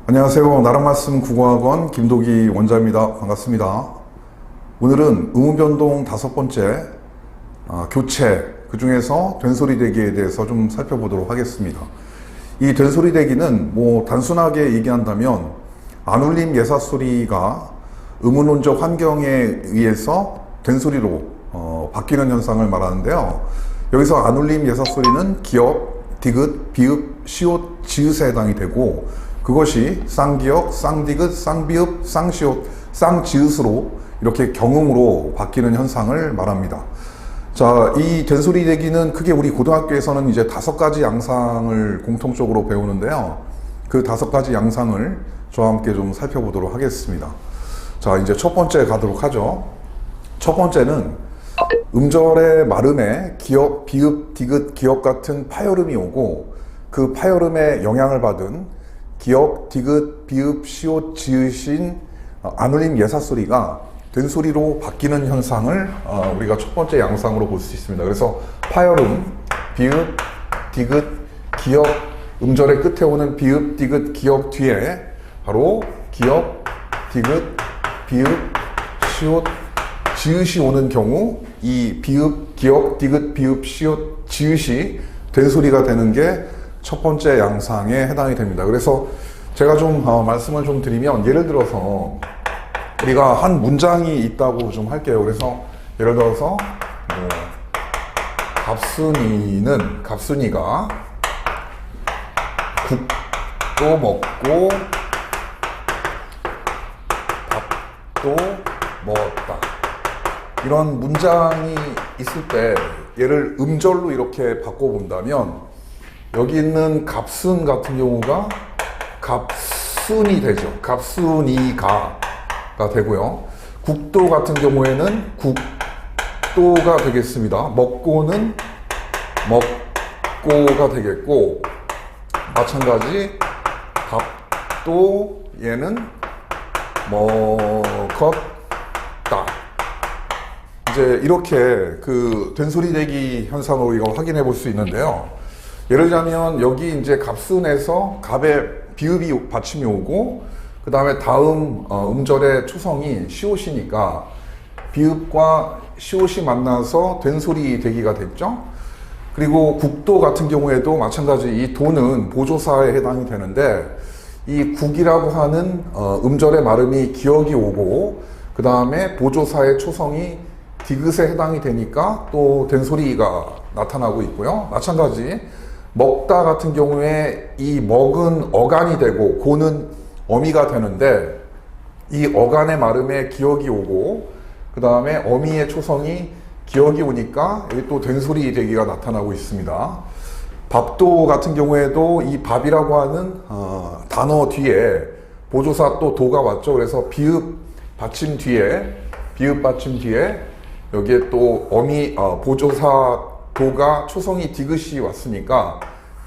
안녕하세요. 나랑말씀 국어학원 김도기 원장입니다. 반갑습니다. 오늘은 의문변동 5번째 교체, 그 중에서 된소리대기에 대해서 좀 살펴보도록 하겠습니다. 이 된소리대기는 단순하게 얘기한다면 안울림 예사소리가 의문론적 환경에 의해서 된소리로 바뀌는 현상을 말하는데요. 여기서 안울림 예사소리는 기역, 디귿, 비읍, 시옷, 지읒에 해당이 되고, 그것이 쌍기역, 쌍디귿, 쌍비읍, 쌍시옷, 쌍지읒으로 이렇게 경음으로 바뀌는 현상을 말합니다. 자, 이 된소리대기는 크게 우리 고등학교에서는 이제 5가지 양상을 공통적으로 배우는데요. 그 5가지 양상을 저와 함께 좀 살펴보도록 하겠습니다. 자, 이제 첫 번째 가도록 하죠. 첫 번째는 음절의 마름에 기역, 비읍, 디귿, 기역 같은 파열음이 오고, 그 파열음에 영향을 받은 기역, 디귿, 비읍, 시옷, 지읒인 안울림 예사소리가 된소리로 바뀌는 현상을 우리가 첫 번째 양상으로 볼 수 있습니다. 그래서 파열음, 비읍, 디귿, 기역, 음절의 끝에 오는 비읍, 디귿, 기역 뒤에 바로 기역, 디귿, 비읍, 시옷, 지읒이 오는 경우 이 비읍, 기역, 디귿, 비읍, 시옷, 지읒이 된소리가 되는 게 첫 번째 양상에 해당이 됩니다. 그래서 제가 좀 말씀을 좀 드리면, 예를 들어서 우리가 한 문장이 있다고 좀 할게요. 그래서 예를 들어서 갑순이가 국도 먹고 밥도 먹었다. 이런 문장이 있을 때 얘를 음절로 이렇게 바꿔본다면, 여기 있는 갑순 같은 경우가 갑순이 되죠. 갑순이가 되고요. 국도 같은 경우에는 국도가 되겠습니다. 먹고는 먹고가 되겠고, 마찬가지 밥도 얘는 먹었다. 이제 이렇게 그 된소리대기 현상으로 이거 확인해 볼 수 있는데요. 예를 들자면 여기 이제 갑순에서 갑에 비읍이 받침이 오고, 그 다음에 다음 음절의 초성이 시옷이니까 비읍과 시옷이 만나서 된소리 대기가 됐죠. 그리고 국도 같은 경우에도 마찬가지, 이 도는 보조사에 해당이 되는데, 이 국이라고 하는 음절의 발음이 기역이 오고, 그 다음에 보조사의 초성이 디귿에 해당이 되니까 또 된소리가 나타나고 있고요. 마찬가지 먹다 같은 경우에 이 먹은 어간이 되고 고는 어미가 되는데, 이 어간의 발음에 기역이 오고, 그 다음에 어미의 초성이 기역이 오니까 여기 또 된소리 대기가 나타나고 있습니다. 밥도 같은 경우에도 이 밥이라고 하는 단어 뒤에 보조사 또 도가 왔죠. 그래서 비읍 받침 뒤에 여기에 또 어미 보조사 도가 초성이 디귿이 왔으니까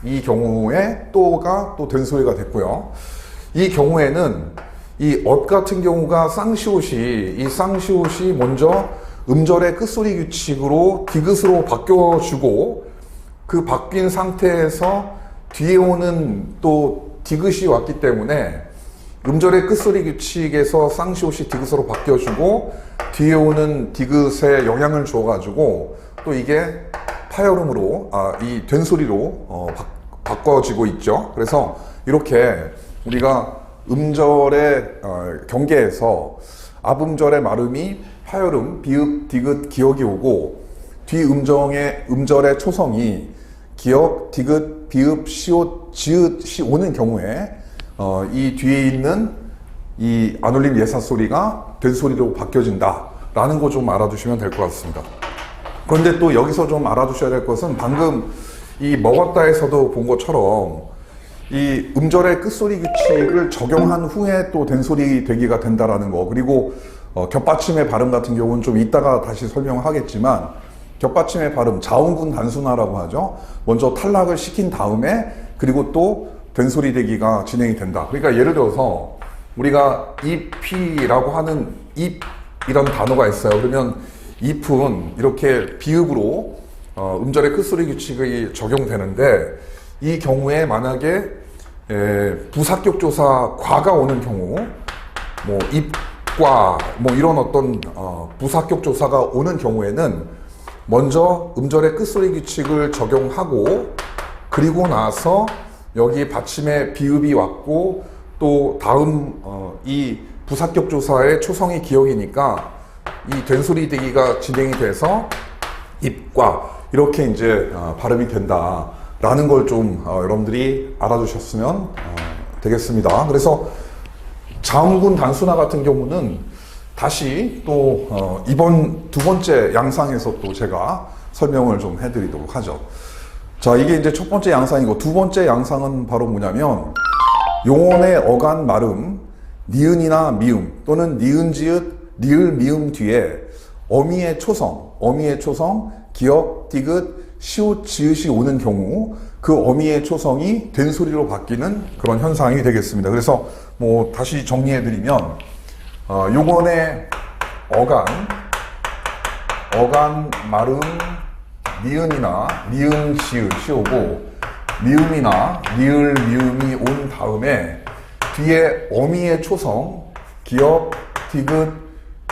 이 경우에 또가 또 된소리가 됐고요. 이 경우에는 이 엇 같은 경우가 쌍시옷이 먼저 음절의 끝소리 규칙으로 디귿으로 바뀌어주고, 그 바뀐 상태에서 뒤에 오는 또 디귿이 왔기 때문에 음절의 끝소리 규칙에서 쌍시옷이 디귿으로 바뀌어주고, 뒤에 오는 디귿에 영향을 줘가지고 또 이게 파열음으로 이 된소리로 바꿔지고 있죠. 그래서 이렇게 우리가 음절의 경계에서 앞음절의 마름이 파열음, 비읍, 디귿, 기역이 오고, 뒤 음절의 초성이 기역, 디귿, 비읍, 시옷, 지읒이 오는 경우에 이 뒤에 있는 이 안울림 예사소리가 된소리로 바뀌어진다라는 거 좀 알아두시면 될 것 같습니다. 그런데 또 여기서 좀 알아두셔야 될 것은, 방금 이 먹었다에서도 본 것처럼 이 음절의 끝소리 규칙을 적용한 후에 또 된소리 대기가 된다라는 거, 그리고 겹받침의 발음 같은 경우는 좀 이따가 다시 설명하겠지만, 겹받침의 발음, 자음분 단순화라고 하죠. 먼저 탈락을 시킨 다음에 그리고 또 된소리 대기가 진행이 된다. 그러니까 예를 들어서 우리가 잎이라고 하는 잎이란 단어가 있어요. 그러면 잎은 이렇게 비읍으로 음절의 끝소리 규칙이 적용되는데, 이 경우에 만약에 부사격 조사 과가 오는 경우, 뭐 입과 뭐 이런 어떤 부사격 조사가 오는 경우에는 먼저 음절의 끝소리 규칙을 적용하고, 그리고 나서 여기 받침에 비읍이 왔고, 또 다음 이 부사격 조사의 초성이 기역이니까 이 된소리 대기가 진행이 돼서 입과 이렇게 이제 발음이 된다라는 걸 좀 여러분들이 알아두셨으면 되겠습니다. 그래서 자음군 단순화 같은 경우는 다시 또 이번 두 번째 양상에서 또 제가 설명을 좀 해드리도록 하죠. 자, 이게 이제 첫 번째 양상이고, 두 번째 양상은 바로 뭐냐면 용언의 어간 말음, 니은이나 미음 또는 니은 지읒, 니을 미음 뒤에 어미의 초성, 기역, 디귿, 시옷, 지읒이 오는 경우 그 어미의 초성이 된소리로 바뀌는 그런 현상이 되겠습니다. 그래서 뭐 다시 정리해드리면 용언의 어간 말음, 니은이나 니은 지읒이 오고, 미음이나 니을 미음이 온 다음에 뒤에 어미의 초성, 기역, 디귿,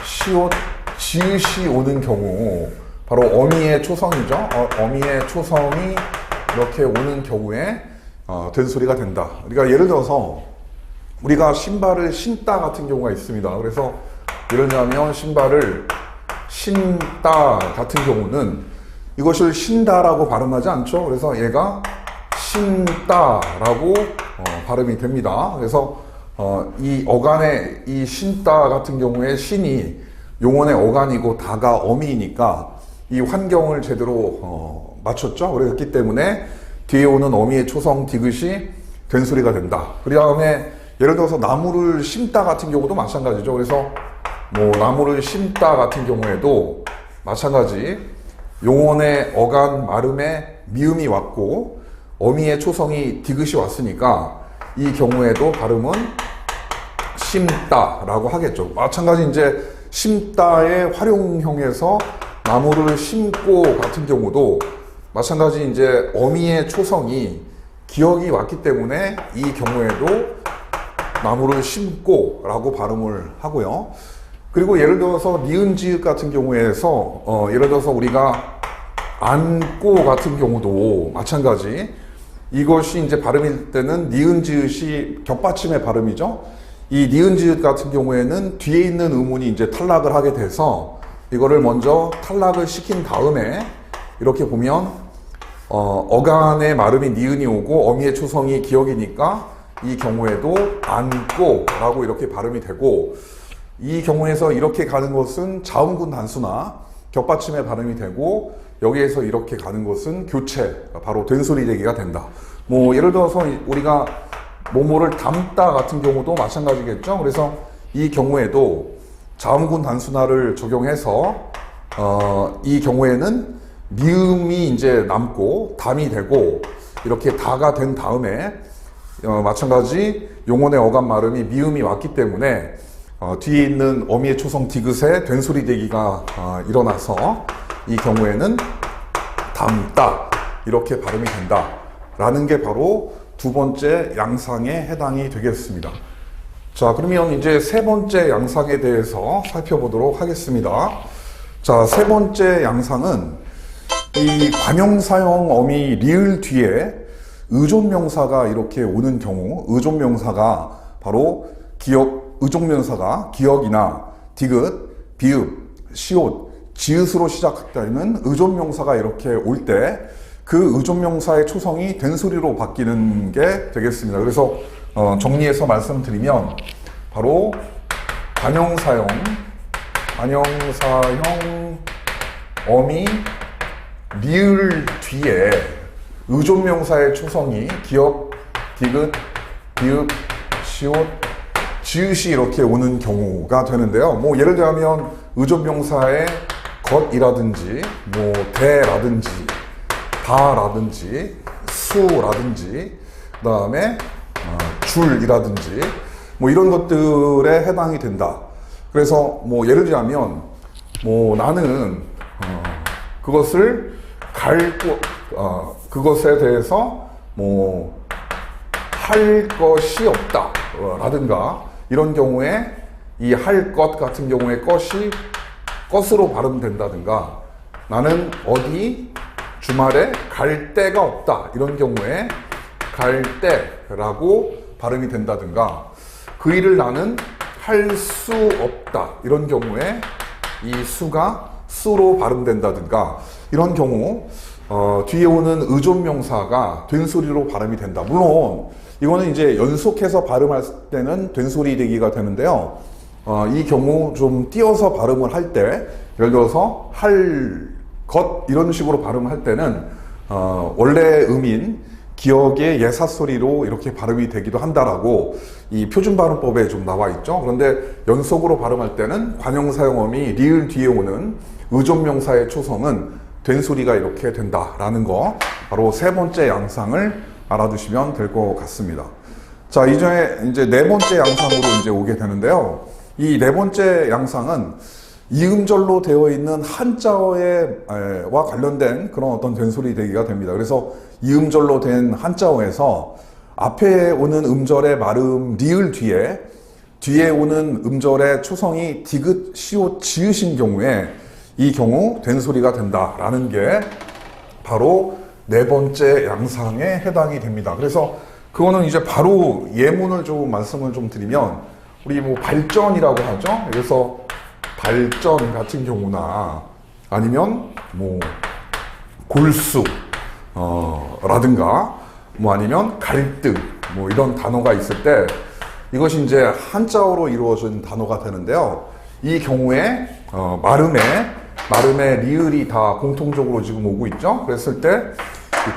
시옷, 지읒이 오는 경우, 바로 어미의 초성이죠. 어미의 초성이 이렇게 오는 경우에 된소리가 된다. 그러니까 예를 들어서 우리가 신발을 신다 같은 경우가 있습니다. 그래서 예를 들면 신발을 신다 같은 경우는 이것을 신다라고 발음하지 않죠. 그래서 얘가 신다라고 발음이 됩니다. 그래서 이 어간의 이 신다 같은 경우에 신이 용언의 어간이고 다가 어미이니까 이 환경을 제대로 맞췄죠. 그랬기 때문에 뒤에 오는 어미의 초성 디귿이 된소리가 된다. 그 다음에 예를 들어서 나무를 심다 같은 경우도 마찬가지죠. 그래서 뭐 나무를 심다 같은 경우에도 마찬가지 용언의 어간 말음에 미음이 왔고 어미의 초성이 디귿이 왔으니까 이 경우에도 발음은 심다라고 하겠죠. 마찬가지 이제 심다의 활용형에서 나무를 심고 같은 경우도 마찬가지 이제 어미의 초성이 기역이 왔기 때문에 이 경우에도 나무를 심고 라고 발음을 하고요. 그리고 예를 들어서 니은 지읒 같은 경우에서 예를 들어서 우리가 안고 같은 경우도 마찬가지 이것이 이제 발음일 때는 니은 지읒이 겹받침의 발음이죠. 이 니은 지읒 같은 경우에는 뒤에 있는 음운이 이제 탈락을 하게 돼서 이거를 먼저 탈락을 시킨 다음에 이렇게 보면 어간의 말음이 니은이 오고 어미의 초성이 기역이니까 이 경우에도 안고 라고 이렇게 발음이 되고, 이 경우에서 이렇게 가는 것은 자음군 단수나 겹받침의 발음이 되고, 여기에서 이렇게 가는 것은 교체, 바로 된소리 대기가 된다. 뭐 예를 들어서 우리가 뭐뭐를 담다 같은 경우도 마찬가지겠죠. 그래서 이 경우에도 자음군 단순화를 적용해서 이 경우에는 미음이 이제 남고 담이 되고 이렇게 다가 된 다음에 마찬가지 용언의 어간 말음이 미음이 왔기 때문에 뒤에 있는 어미의 초성 디귿에 된소리 대기가 일어나서 이 경우에는 담다 이렇게 발음이 된다 라는 게 바로 두 번째 양상에 해당이 되겠습니다. 자, 그러면 이제 세 번째 양상에 대해서 살펴보도록 하겠습니다. 자, 세 번째 양상은 이 관용사형 어미 리을 뒤에 의존명사가 이렇게 오는 경우, 의존명사가 바로 의존명사가 기역이나 디귿, 비읍, 시옷, 지읒으로 시작되는 의존명사가 이렇게 올 때 그 의존명사의 초성이 된소리로 바뀌는 게 되겠습니다. 그래서 정리해서 말씀드리면 바로 관용사형 어미 리을 뒤에 의존명사의 초성이 기역, 디귿, 비읍, 시옷, 지읒이 이렇게 오는 경우가 되는데요. 뭐 예를 들면 의존명사의 것이라든지 뭐 대라든지 다라든지 수라든지 그 다음에 줄이라든지 뭐 이런 것들에 해당이 된다. 그래서 뭐 예를 들자면 뭐 나는 그것을 그것에 대해서 뭐 할 것이 없다 라든가 이런 경우에 이 할 것 같은 경우에 것이 것으로 발음된다든가 나는 어디 주말에 갈 데가 없다 이런 경우에 갈 데라고 발음이 된다든가 그 일을 나는 할 수 없다 이런 경우에 이 수가 수로 발음된다든가 이런 경우 뒤에 오는 의존명사가 된소리로 발음이 된다. 물론 이거는 이제 연속해서 발음할 때는 된소리 되기가 되는데요. 이 경우 좀 띄어서 발음을 할 때 예를 들어서 할 것 이런 식으로 발음할 때는 원래 음인 기억의 예사소리로 이렇게 발음이 되기도 한다라고 이 표준발음법에 좀 나와 있죠. 그런데 연속으로 발음할 때는 관형사용어미 리을 뒤에 오는 의존명사의 초성은 된소리가 이렇게 된다라는 거 바로 세 번째 양상을 알아두시면 될 것 같습니다. 자, 이제 네 번째 양상으로 이제 오게 되는데요. 이 네 번째 양상은 이음절로 되어 있는 한자어와 관련된 그런 어떤 된소리 되기가 됩니다. 그래서 이음절로 된 한자어에서 앞에 오는 음절의 발음 리을 뒤에 오는 음절의 초성이 디귿, 시옷, 지으신 경우에 이 경우 된소리가 된다라는 게 바로 네 번째 양상에 해당이 됩니다. 그래서 그거는 이제 바로 예문을 좀 말씀을 좀 드리면 우리 뭐 발전이라고 하죠. 그래서 발전 같은 경우나 아니면 뭐 골수 라든가 뭐 아니면 갈등 뭐 이런 단어가 있을 때 이것이 이제 한자어로 이루어진 단어가 되는데요. 이 경우에 말음의 리을이 다 공통적으로 지금 오고 있죠. 그랬을 때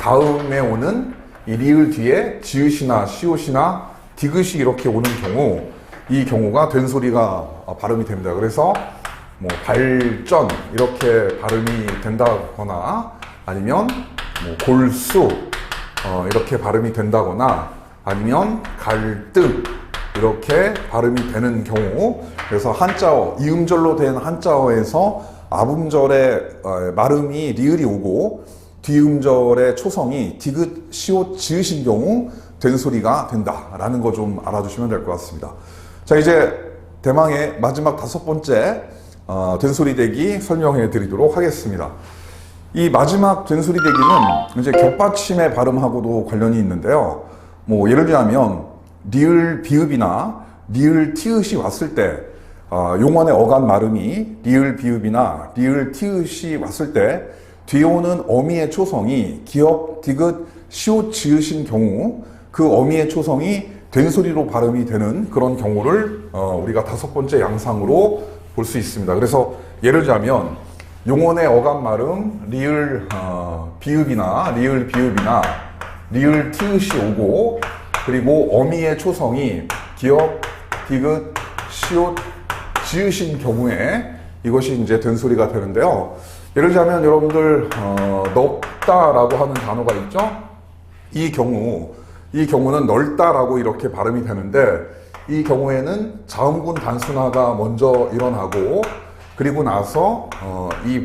다음에 오는 이 리을 뒤에 지읒이나 시옷이나 디귿이 이렇게 오는 경우 이 경우가 된소리가 발음이 됩니다. 그래서 뭐 발전 이렇게 발음이 된다거나 아니면 뭐 골수 이렇게 발음이 된다거나 아니면 갈등 이렇게 발음이 되는 경우 그래서 한자어 이음절로 된 한자어에서 앞음절에 말음이 리을이 오고 뒤음절의 초성이 디귿, 시옷, 지으신 경우 된소리가 된다라는 거 좀 알아두시면 될 것 같습니다. 자, 이제 대망의 마지막 다섯 번째 된소리 대기 설명해 드리도록 하겠습니다. 이 마지막 된소리 대기는 이제 겹받침의 발음하고도 관련이 있는데요. 뭐 예를 들자면 리을 비읍이나 리을 티읕이 왔을 때 용언의 어간 발음이 리을 비읍이나 리을 티읕이 왔을 때 뒤에 오는 어미의 초성이 기역, 디귿, 시옷, 지으신 경우 그 어미의 초성이 된소리로 발음이 되는 그런 경우를 우리가 다섯 번째 양상으로 볼 수 있습니다. 그래서 예를 들자면 용언의 어간 발음 리을 비읍이나 리을 티읕이 오고 그리고 어미의 초성이 기역, 디귿, 시옷, 지으신 경우에 이것이 이제 된소리가 되는데요. 예를 들자면 여러분들 넓다라고 하는 단어가 있죠. 이 경우는 넓다라고 이렇게 발음이 되는데 이 경우에는 자음군 단순화가 먼저 일어나고 그리고 나서 이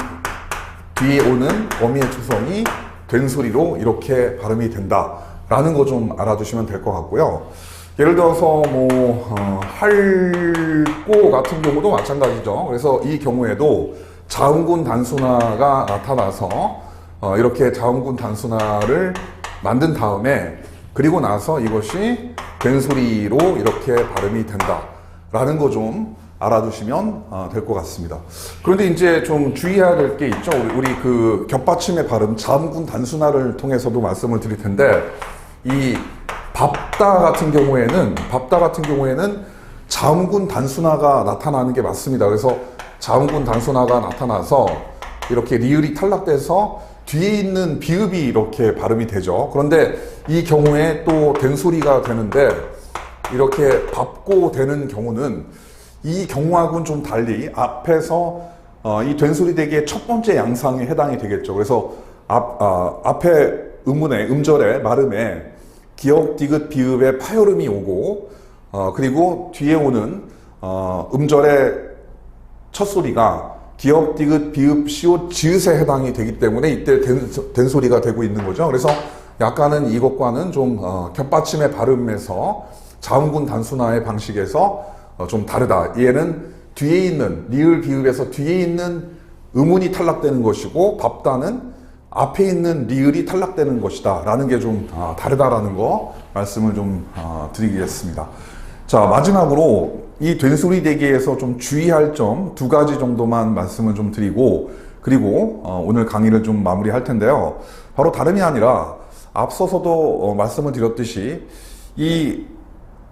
뒤에 오는 어미의 초성이 된소리로 이렇게 발음이 된다라는 거 좀 알아두시면 될 것 같고요. 예를 들어서 할고 같은 경우도 마찬가지죠. 그래서 이 경우에도 자음군 단순화가 나타나서 이렇게 자음군 단순화를 만든 다음에 그리고 나서 이것이 된소리로 이렇게 발음이 된다라는 거 좀 알아두시면 될 것 같습니다. 그런데 이제 좀 주의해야 될 게 있죠. 우리 그 겹받침의 발음, 자음군 단순화를 통해서도 말씀을 드릴 텐데 이 밥다 같은 경우에는 자음군 단순화가 나타나는 게 맞습니다. 그래서 자음군 단순화가 나타나서 이렇게 리을이 탈락돼서 뒤에 있는 비읍이 이렇게 발음이 되죠. 그런데 이 경우에 또 된소리가 되는데 이렇게 밟고 되는 경우는 이 경우하고는 좀 달리 앞에서 이 된소리 대기의 첫 번째 양상에 해당이 되겠죠. 그래서 앞에 음절의 말음에 기역, 디귿, 비읍의 파열음이 오고 그리고 뒤에 오는 음절의 첫 소리가 기역, 디귿, 비읍, 시옷, 지읒에 해당이 되기 때문에 이때 된소리가 되고 있는 거죠. 그래서 약간은 이것과는 좀 겹받침의 발음에서 자음군 단순화의 방식에서 좀 다르다. 얘는 뒤에 있는 리을 비읍에서 뒤에 있는 음운이 탈락되는 것이고 밥다는 앞에 있는 리을이 탈락되는 것이다 라는 게 좀 다르다라는 거 말씀을 좀 드리겠습니다. 자, 마지막으로 이 된소리 대기에서 좀 주의할 점 2가지 정도만 말씀을 좀 드리고, 그리고 오늘 강의를 좀 마무리할 텐데요. 바로 다름이 아니라 앞서서도 말씀을 드렸듯이 이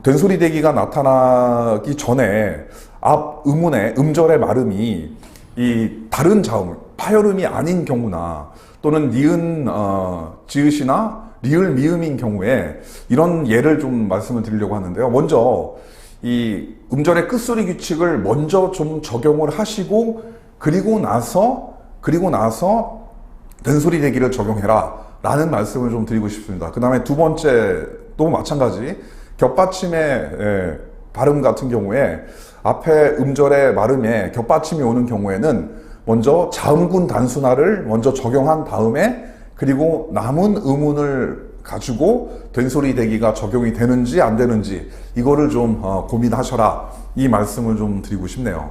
된소리 대기가 나타나기 전에 앞 음운의 음절의 발음이 이 다른 자음, 파열음이 아닌 경우나 또는 니은 지읒이나 리을 미음인 경우에 이런 예를 좀 말씀을 드리려고 하는데요. 먼저 이 음절의 끝소리 규칙을 먼저 좀 적용을 하시고 그리고 나서 된소리 대기를 적용해라 라는 말씀을 좀 드리고 싶습니다. 그 다음에 두 번째도 마찬가지, 겹받침의 발음 같은 경우에 앞에 음절의 발음에 겹받침이 오는 경우에는 먼저 자음군 단순화를 먼저 적용한 다음에 그리고 남은 음운을 가지고 된소리 대기가 적용이 되는지 안 되는지 이거를 좀 고민하셔라, 이 말씀을 좀 드리고 싶네요.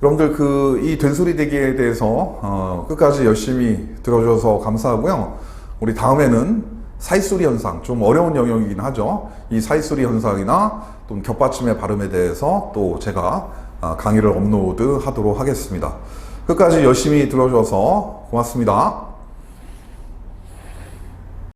여러분들 이 된소리 대기에 대해서 끝까지 열심히 들어줘서 감사하고요. 우리 다음에는 사이소리 현상, 좀 어려운 영역이긴 하죠. 이 사이소리 현상이나 또 겹받침의 발음에 대해서 또 제가 강의를 업로드 하도록 하겠습니다. 끝까지 열심히 들어줘서 고맙습니다.